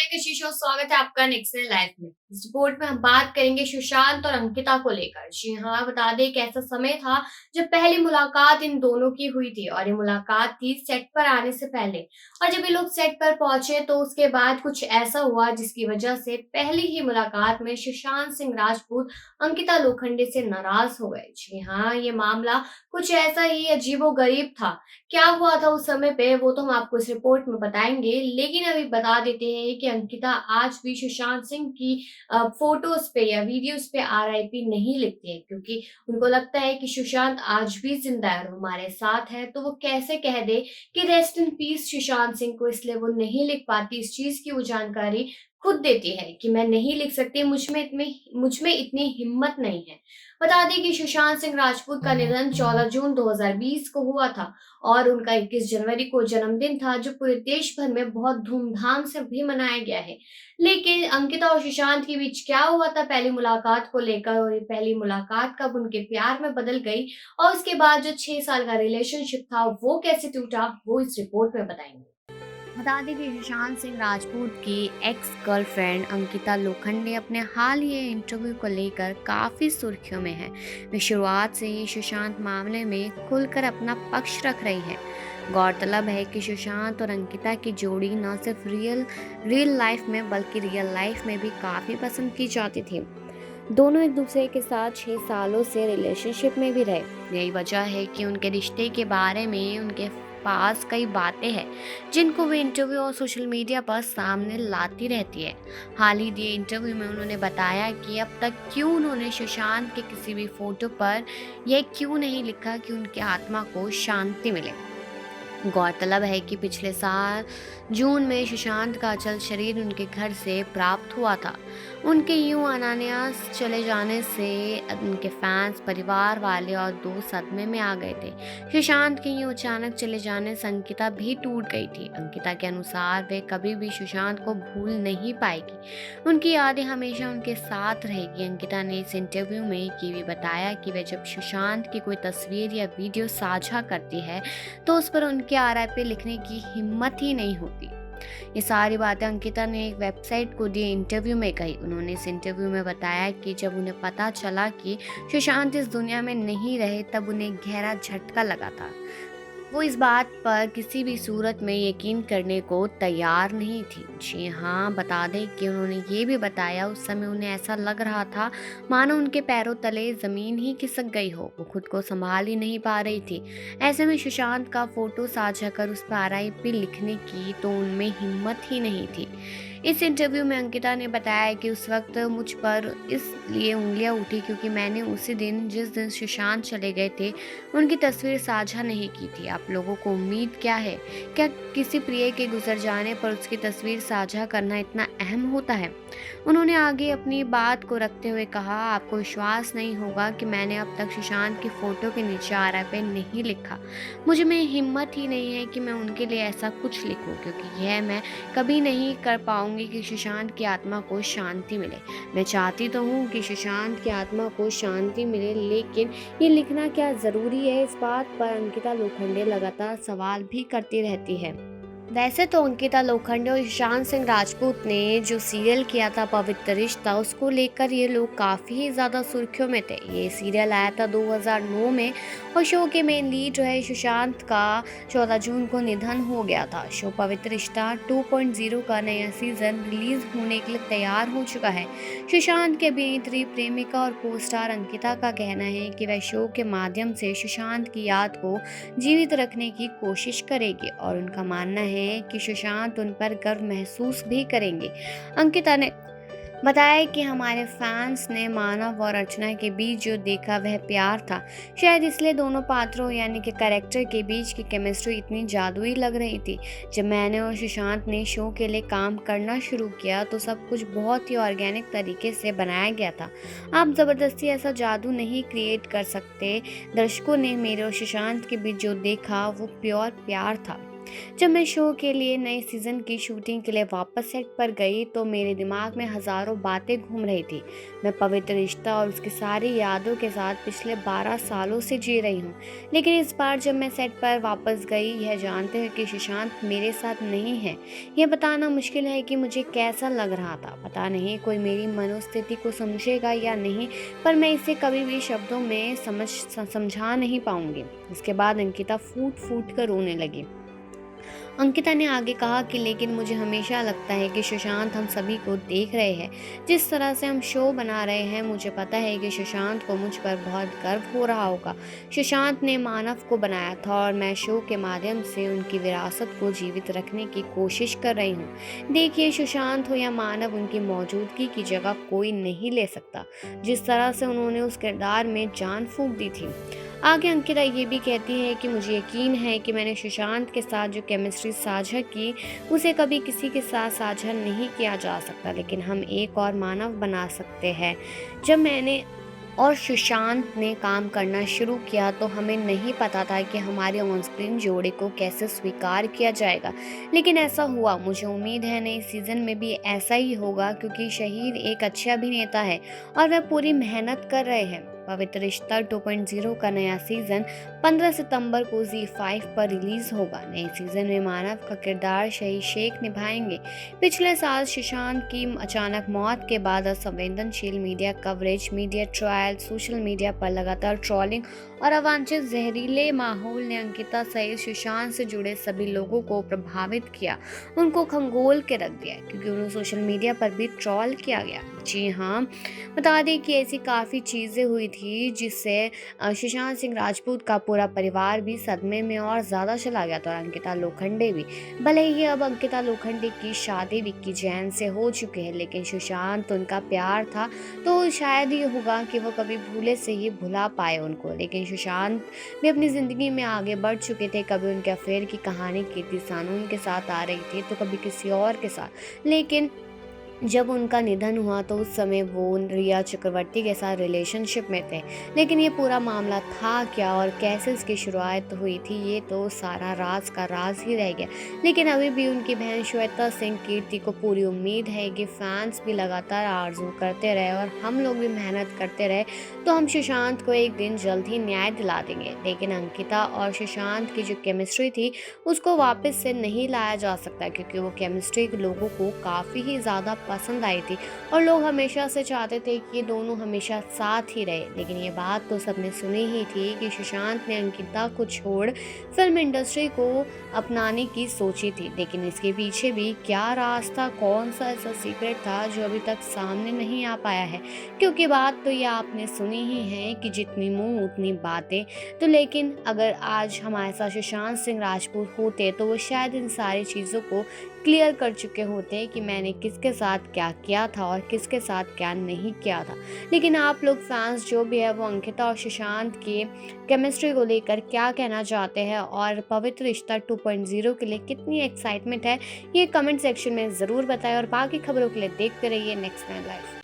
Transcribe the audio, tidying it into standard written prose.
मैं कशिश और स्वागत है आपका नेक्स्ट लाइफ में। इस रिपोर्ट में हम बात करेंगे सुशांत और अंकिता को लेकर। जी हाँ, बता दें एक ऐसा समय था जब पहली मुलाकात इन दोनों की हुई थी और ये मुलाकात थी सेट पर आने से पहले। और जब ये लोग सेट पर पहुंचे तो उसके बाद कुछ ऐसा हुआ जिसकी वजह से पहली ही मुलाकात में सुशांत सिंह राजपूत अंकिता लोखंडे से नाराज हो गए। जी हाँ, ये मामला कुछ ऐसा ही अजीबोगरीब था। क्या हुआ था उस समय पे वो तो हम आपको इस रिपोर्ट में बताएंगे, लेकिन अभी बता देते हैं कि अंकिता आज भी सुशांत सिंह की फोटोज पे या वीडियोस पे आरआईपी नहीं लिखती है, क्योंकि उनको लगता है कि सुशांत आज भी जिंदा है और हमारे साथ है, तो वो कैसे कह दे कि rest in peace Sushant Singh को, इसलिए वो नहीं लिख पाती। इस चीज की वो जानकारी खुद देती है कि मैं नहीं लिख सकती, मुझ में इतनी हिम्मत नहीं है। बता दें कि सुशांत सिंह राजपूत का निधन 14 जून 2020 को हुआ था और उनका 21 जनवरी को जन्मदिन था, जो पूरे देश भर में बहुत धूमधाम से भी मनाया गया है। लेकिन अंकिता और सुशांत के बीच क्या हुआ था पहली मुलाकात को लेकर, और ये पहली मुलाकात कब उनके प्यार में बदल गई, और उसके बाद जो 6 साल का रिलेशनशिप था वो कैसे टूटा, वो इस रिपोर्ट में बताएंगे। बता दें कि सुशांत सिंह राजपूत की एक्स गर्लफ्रेंड अंकिता लोखंडे अपने हाल ही इंटरव्यू को लेकर काफ़ी सुर्खियों में है। वे शुरुआत से ही सुशांत मामले में खुलकर अपना पक्ष रख रही है। गौरतलब है कि सुशांत और अंकिता की जोड़ी न सिर्फ रियल लाइफ में बल्कि रियल लाइफ में भी काफ़ी पसंद की जाती थी। दोनों एक दूसरे के साथ 6 सालों से रिलेशनशिप में भी रहे। यही वजह है कि उनके रिश्ते के बारे में उनके पास कई बातें हैं जिनको वे इंटरव्यू और सोशल मीडिया पर सामने लाती रहती है। हाल ही दिए इंटरव्यू में उन्होंने बताया कि अब तक क्यों उन्होंने सुशांत के किसी भी फोटो पर यह क्यों नहीं लिखा कि उनकी आत्मा को शांति मिले। गौरतलब है कि पिछले साल जून में सुशांत का अचल शरीर उनके घर से प्राप्त हुआ था। उनके यूं अनायास चले जाने से उनके फैंस, परिवार वाले और दोस्त सदमे में आ गए थे। सुशांत के यूं अचानक चले जाने से अंकिता भी टूट गई थी। अंकिता के अनुसार वे कभी भी सुशांत को भूल नहीं पाएगी, उनकी यादें हमेशा उनके साथ रहेगी। अंकिता ने इस इंटरव्यू में ये भी बताया कि वे जब सुशांत की कोई तस्वीर या वीडियो साझा करती है तो उस पर उनके आरआईपी लिखने की हिम्मत ही नहीं होती। ये सारी बातें अंकिता ने एक वेबसाइट को दिए इंटरव्यू में कही। उन्होंने इस इंटरव्यू में बताया कि जब उन्हें पता चला कि सुशांत इस दुनिया में नहीं रहे तब उन्हें गहरा झटका लगा था। वो इस बात पर किसी भी सूरत में यकीन करने को तैयार नहीं थी। जी हाँ, बता दें कि उन्होंने ये भी बताया उस समय उन्हें ऐसा लग रहा था मानो उनके पैरों तले ज़मीन ही खिसक गई हो, वो खुद को संभाल ही नहीं पा रही थी। ऐसे में सुशांत का फोटो साझा कर उस पर आरआईपी लिखने की तो उनमें हिम्मत ही नहीं थी। इस इंटरव्यू में अंकिता ने बताया कि उस वक्त मुझ पर इसलिए उंगलियां उठी क्योंकि मैंने उसी दिन, जिस दिन सुशांत चले गए थे, उनकी तस्वीर साझा नहीं की थी। आप लोगों को उम्मीद क्या है? क्या किसी प्रिय के गुजर जाने पर उसकी तस्वीर साझा करना इतना अहम होता है? उन्होंने आगे अपनी बात को रखते हुए कहा, आपको विश्वास नहीं होगा कि मैंने अब तक सुशांत की फोटो के नीचे आरआईपी नहीं लिखा। मुझे में हिम्मत ही नहीं है कि मैं उनके लिए ऐसा कुछ लिखूं, क्योंकि यह मैं कभी नहीं कर पाऊंगी कि सुशांत की आत्मा को शांति मिले। मैं चाहती तो हूँ कि सुशांत की आत्मा को शांति मिले, लेकिन ये लिखना क्या ज़रूरी है? इस बात पर अंकिता लोखंडे लगातार सवाल भी करती रहती है। वैसे तो अंकिता लोखंडे और सुशांत सिंह राजपूत ने जो सीरियल किया था पवित्र रिश्ता, उसको लेकर ये लोग काफ़ी ही ज़्यादा सुर्खियों में थे। ये सीरियल आया था 2009 में और शो के मेन लीड जो है सुशांत का 14 जून को निधन हो गया था। शो पवित्र रिश्ता 2.0 का नया सीजन रिलीज होने के लिए तैयार हो चुका है। सुशांत की अभिनेत्री, प्रेमिका और को स्टार अंकिता का कहना है कि वह शो के माध्यम से सुशांत की याद को जीवित रखने की कोशिश करेगी और उनका मानना है कि सुशांत उन पर गर्व महसूस भी करेंगे। अंकिता ने बताया कि हमारे फैंस ने मानव और अर्चना के बीच जो देखा वह प्यार था। शायद इसलिए दोनों पात्रों यानी कि कैरेक्टर के बीच की केमिस्ट्री इतनी जादुई लग रही थी। जब मैंने और सुशांत ने शो के लिए काम करना शुरू किया तो सब कुछ बहुत ही ऑर्गेनिक तरीके से बनाया गया था। आप ज़बरदस्ती ऐसा जादू नहीं क्रिएट कर सकते। दर्शकों ने मेरे और सुशांत के बीच जो देखा वो प्योर प्यार था। जब मैं शो के लिए नए सीज़न की शूटिंग के लिए वापस सेट पर गई तो मेरे दिमाग में हज़ारों बातें घूम रही थी। मैं पवित्र रिश्ता और उसकी सारी यादों के साथ पिछले 12 सालों से जी रही हूँ। लेकिन इस बार जब मैं सेट पर वापस गई यह जानते हुए कि सुशांत मेरे साथ नहीं है, यह बताना मुश्किल है कि मुझे कैसा लग रहा था। पता नहीं कोई मेरी मनोस्थिति को समझेगा या नहीं, पर मैं इसे कभी भी शब्दों में समझा नहीं पाऊंगी। इसके बाद अंकिता फूट फूट कर रोने लगी। अंकिता ने आगे कहा कि लेकिन मुझे हमेशा लगता है कि सुशांत हम सभी को देख रहे हैं। जिस तरह से हम शो बना रहे हैं, मुझे पता है कि सुशांत को मुझ पर बहुत गर्व हो रहा होगा। सुशांत ने मानव को बनाया था और मैं शो के माध्यम से उनकी विरासत को जीवित रखने की कोशिश कर रही हूँ। देखिए, सुशांत हो या मानव, उनकी मौजूदगी की जगह कोई नहीं ले सकता। जिस तरह से उन्होंने उस किरदार में जान फूंक दी थी। आगे अंकिता ये भी कहती है कि मुझे यकीन है कि मैंने सुशांत के साथ जो केमिस्ट्री साझा की, उसे कभी किसी के साथ साझा नहीं किया जा सकता। लेकिन हम एक और मानव बना सकते हैं। जब मैंने और सुशांत ने काम करना शुरू किया तो हमें नहीं पता था कि हमारे ऑन स्क्रीन जोड़े को कैसे स्वीकार किया जाएगा, लेकिन ऐसा हुआ। मुझे उम्मीद है नए सीजन में भी ऐसा ही होगा, क्योंकि शहीद एक अच्छे अभिनेता है और वह पूरी मेहनत कर रहे हैं। पवित्र रिश्ता 2.0 का नया सीजन 15 सितंबर को Z5 पर रिलीज होगा। नए सीजन में मानव का किरदार शहीद शेख निभाएंगे। पिछले साल सुशांत की अचानक मौत के बाद असंवेदनशील media coverage, media trial, social media पर लगातार ट्रोलिंग और अवांछित जहरीले माहौल ने अंकिता सहित सुशांत से जुड़े सभी लोगों को प्रभावित किया। उनको खंगोल के रख दिया, क्योंकि उन्हें सोशल मीडिया पर भी ट्रोल किया गया। जी हाँ, बता दें कि ऐसी काफ़ी चीज़ें हुई थी जिससे सुशांत सिंह राजपूत का पूरा परिवार भी सदमे में और ज़्यादा चला गया था, और अंकिता लोखंडे भी। भले ही अब अंकिता लोखंडे की शादी विक्की जैन से हो चुकी है, लेकिन सुशांत उनका प्यार था, तो शायद ये होगा कि वो कभी भूले से ही भुला पाए उनको। लेकिन सुशांत भी अपनी ज़िंदगी में आगे बढ़ चुके थे। कभी उनके अफेयर की कहानी कीर्ति सानून के साथ आ रही थी, तो कभी किसी और के साथ। लेकिन जब उनका निधन हुआ तो उस समय वो रिया चक्रवर्ती के साथ रिलेशनशिप में थे। लेकिन ये पूरा मामला था क्या और कैसे इसकी शुरुआत हुई थी, ये तो सारा राज का राज ही रह गया। लेकिन अभी भी उनकी बहन श्वेता सिंह कीर्ति को पूरी उम्मीद है कि फैंस भी लगातार आरजू करते रहे और हम लोग भी मेहनत करते रहे, तो हम सुशांत को एक दिन जल्द ही न्याय दिला देंगे। लेकिन अंकिता और सुशांत की जो केमिस्ट्री थी, उसको वापस से नहीं लाया जा सकता, क्योंकि वो केमिस्ट्री लोगों को काफ़ी ही ज़्यादा पसंद आई थी और लोग हमेशा से चाहते थे कि ये दोनों हमेशा साथ ही रहे। लेकिन ये बात तो सबने सुनी ही थी कि सुशांत ने अंकिता को छोड़ फिल्म इंडस्ट्री को अपनाने की सोची थी। लेकिन इसके पीछे भी क्या राज था, कौन सा ऐसा सीक्रेट था जो अभी तक सामने नहीं आ पाया है, क्योंकि बात तो ये आपने सुनी ही है कि जितनी मुंह उतनी बातें। तो लेकिन अगर आज हमारे साथ सुशांत सिंह राजपूत होते तो वो शायद इन सारी चीज़ों को क्लियर कर चुके होते कि मैंने किसके साथ क्या किया था और किसके साथ क्या नहीं किया था। लेकिन आप लोग फैंस जो भी है वो अंकिता और सुशांत की केमिस्ट्री को लेकर क्या कहना चाहते हैं और पवित्र रिश्ता 2.0 के लिए कितनी एक्साइटमेंट है, ये कमेंट सेक्शन में ज़रूर बताएं। और बाकी खबरों के लिए देखते रहिए नेक्स्ट 9 लाइव।